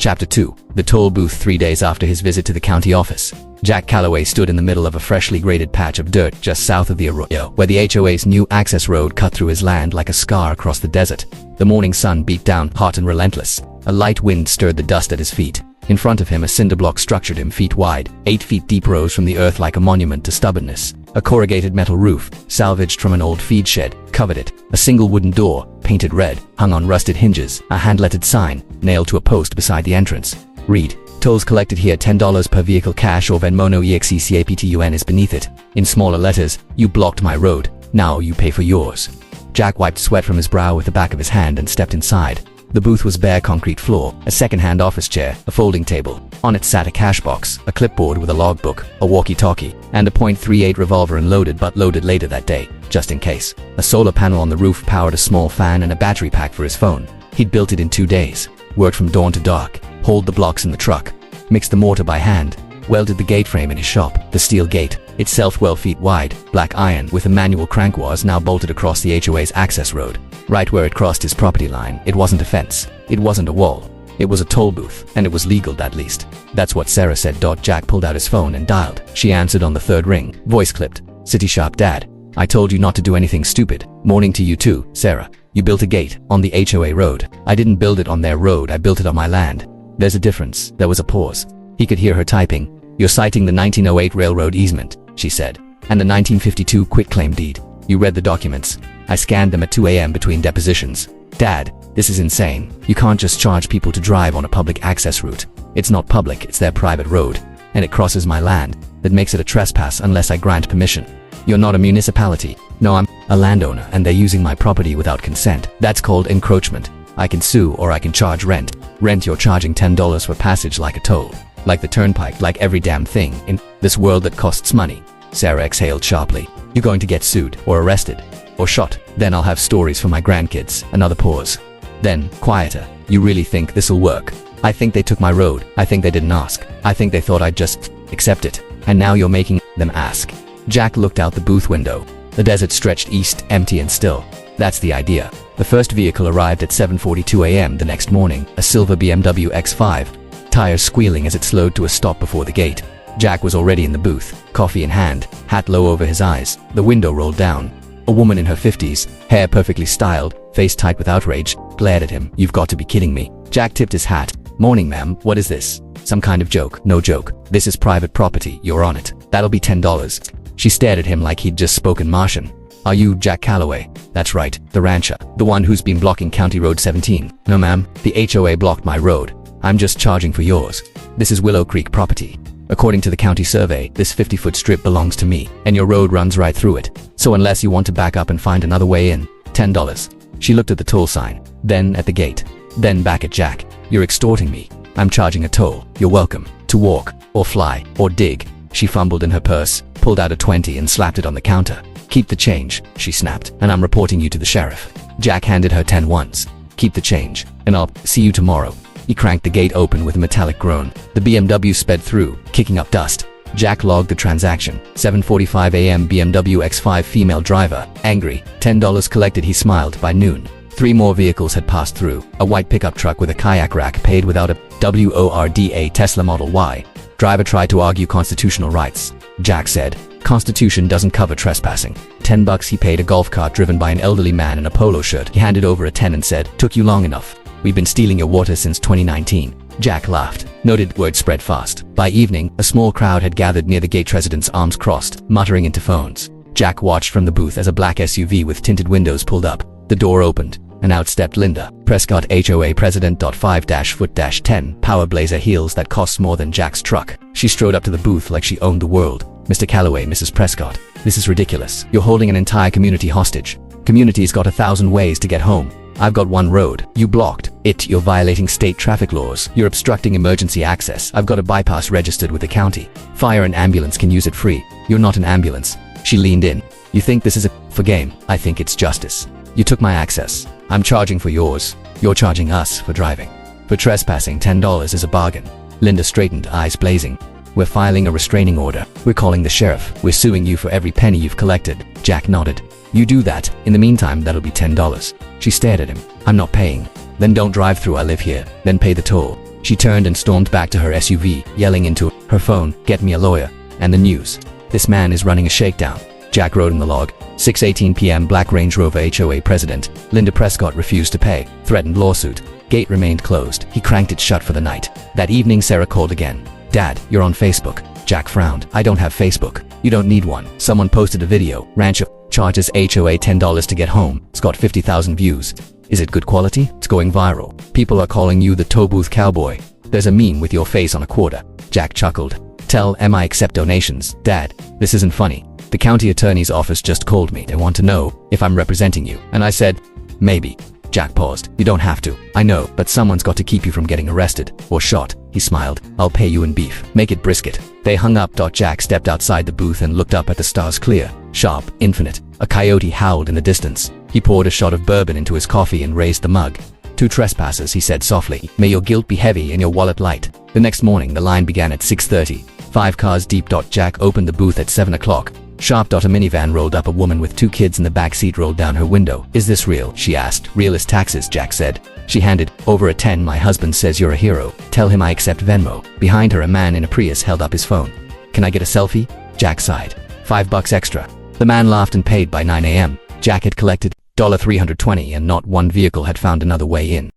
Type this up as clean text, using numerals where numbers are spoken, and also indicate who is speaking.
Speaker 1: Chapter 2. The toll booth. 3 days after his visit to the county office, Jack Calloway stood in the middle of a freshly graded patch of dirt just south of the arroyo, where the HOA's new access road cut through his land like a scar across the desert. The morning sun beat down, hot and relentless. A light wind stirred the dust at his feet. In front of him, a cinder block structured him feet wide, 8 feet deep, rose from the earth like a monument to stubbornness. A corrugated metal roof, salvaged from an old feed shed, covered it. A single wooden door, painted red, hung on rusted hinges. A hand-lettered sign, nailed to a post beside the entrance. Read: tolls collected here, $10 per vehicle, cash or Venmo, no EXECAPTUN is beneath it. In smaller letters: you blocked my road, now you pay for yours. Jack wiped sweat from his brow with the back of his hand and stepped inside. The booth was bare concrete floor, a second-hand office chair, a folding table. On it sat a cash box, a clipboard with a logbook, a walkie-talkie, and a .38 revolver, unloaded but loaded later that day, just in case. A solar panel on the roof powered a small fan and a battery pack for his phone. He'd built it in 2 days, worked from dawn to dark, hauled the blocks in the truck, mixed the mortar by hand, welded the gate frame in his shop. The steel gate, itself 12 feet wide, black iron with a manual crank, was now bolted across the HOA's access road. Right where it crossed his property line, it wasn't a fence, it wasn't a wall. It was a toll booth, and it was legal at least. That's what Sarah said. Jack pulled out his phone and dialed. She answered on the third ring, voice clipped. City Sharp: Dad, I told you not to do anything stupid. Morning to you too, Sarah. You built a gate on the HOA road. I didn't build it on their road, I built it on my land. There's a difference. There was a pause. He could hear her typing. You're citing the 1908 railroad easement, she said, and the 1952 quitclaim deed. You read the documents. I scanned them at 2 a.m. between depositions. Dad, this is insane. You can't just charge people to drive on a public access route. It's not public, it's their private road, and it crosses my land. That makes it a trespass unless I grant permission. You're not a municipality. No, I'm a landowner, and they're using my property without consent. That's called encroachment. I can sue or I can charge rent. Rent, you're charging $10 for passage, like a toll. Like the turnpike, like every damn thing in this world that costs money. Sarah exhaled sharply. You're going to get sued, or arrested, or shot. Then I'll have stories for my grandkids. Another pause. Then, quieter. You really think this'll work? I think they took my road. I think they didn't ask. I think they thought I'd just accept it. And now you're making them ask. Jack looked out the booth window. The desert stretched east, empty and still. That's the idea. The first vehicle arrived at 7:42 a.m. the next morning, a silver BMW X5, tires squealing as it slowed to a stop before the gate. Jack was already in the booth, coffee in hand, hat low over his eyes. The window rolled down. A woman in her 50s, hair perfectly styled, face tight with outrage, glared at him. You've got to be kidding me. Jack tipped his hat. Morning, ma'am. What is this? Some kind of joke? No joke. This is private property. You're on it. That'll be $10. She stared at him like he'd just spoken Martian. Are you Jack Calloway? That's right, the rancher. The one who's been blocking County Road 17. No, ma'am. The HOA blocked my road. I'm just charging for yours. This is Willow Creek property. According to the county survey, this 50-foot strip belongs to me, and your road runs right through it. So unless you want to back up and find another way in, $10. She looked at the toll sign, then at the gate, then back at Jack. You're extorting me. I'm charging a toll. You're welcome to walk, or fly, or dig. She fumbled in her purse, pulled out a 20 and slapped it on the counter. Keep the change, she snapped, and I'm reporting you to the sheriff. Jack handed her 10 once. Keep the change, and I'll see you tomorrow. He cranked the gate open with a metallic groan. The BMW sped through, kicking up dust. Jack logged the transaction. 7:45 a.m. BMW X5 female driver, angry. $10 collected. He smiled. By noon, 3 more vehicles had passed through. A white pickup truck with a kayak rack, paid without a WORDA Tesla Model Y. Driver tried to argue constitutional rights. Jack said, Constitution doesn't cover trespassing. $10 he paid. A golf cart driven by an elderly man in a polo shirt. He handed over a 10 and said, took you long enough. We've been stealing your water since 2019. Jack laughed. Noted. Word spread fast. By evening, a small crowd had gathered near the gate, residents arms crossed, muttering into phones. Jack watched from the booth as a black SUV with tinted windows pulled up. The door opened, and out stepped Linda Prescott, HOA president. 5-foot-10 power blazer heels that costs more than Jack's truck. She strode up to the booth like she owned the world. Mr. Calloway, Mrs. Prescott, this is ridiculous. You're holding an entire community hostage. Community's got 1,000 ways to get home. I've got one road. You blocked it. You're violating state traffic laws. You're obstructing emergency access. I've got a bypass registered with the county. Fire and ambulance can use it free. You're not an ambulance. She leaned in. You think this is a for game? I think it's justice. You took my access. I'm charging for yours. You're charging us for driving. For trespassing, $10 is a bargain. Linda straightened, eyes blazing. We're filing a restraining order. We're calling the sheriff. We're suing you for every penny you've collected. Jack nodded. You do that. In the meantime, that'll be $10. She stared at him. I'm not paying. Then don't drive through. I live here. Then pay the toll. She turned and stormed back to her SUV, yelling into her phone, "Get me a lawyer." And the news. "This man is running a shakedown." Jack wrote in the log. 6:18 p.m. Black Range Rover HOA president. Linda Prescott refused to pay. Threatened lawsuit. Gate remained closed. He cranked it shut for the night. That evening Sarah called again. "Dad, you're on Facebook." Jack frowned. "I don't have Facebook." "You don't need one." Someone posted a video. "Rancher charges HOA $10 to get home. It's got 50,000 views. Is it good quality? It's going viral. People are calling you the tow booth cowboy. There's a meme with your face on a quarter." Jack chuckled. "Tell Em I accept donations." "Dad, this isn't funny. The county attorney's office just called me. They want to know if I'm representing you." And I said, "Maybe." Jack paused. "You don't have to. I know, but someone's got to keep you from getting arrested or shot." He smiled. "I'll pay you in beef. Make it brisket." They hung up. Jack stepped outside the booth and looked up at the stars, clear, sharp, infinite. A coyote howled in the distance. He poured a shot of bourbon into his coffee and raised the mug. "Two trespassers," he said softly. "May your guilt be heavy and your wallet light." The next morning the line began at 6:30. 5 cars deep. Jack opened the booth at 7 o'clock. Sharp. A minivan rolled up. A woman with 2 kids in the back seat rolled down her window. "Is this real?" she asked. "Real as taxes," Jack said. She handed over a 10. "My husband says you're a hero. Tell him I accept Venmo." Behind her a man in a Prius held up his phone. "Can I get a selfie?" Jack sighed. $5 extra. The man laughed and paid by 9 a.m. Jack had collected $320 and not one vehicle had found another way in.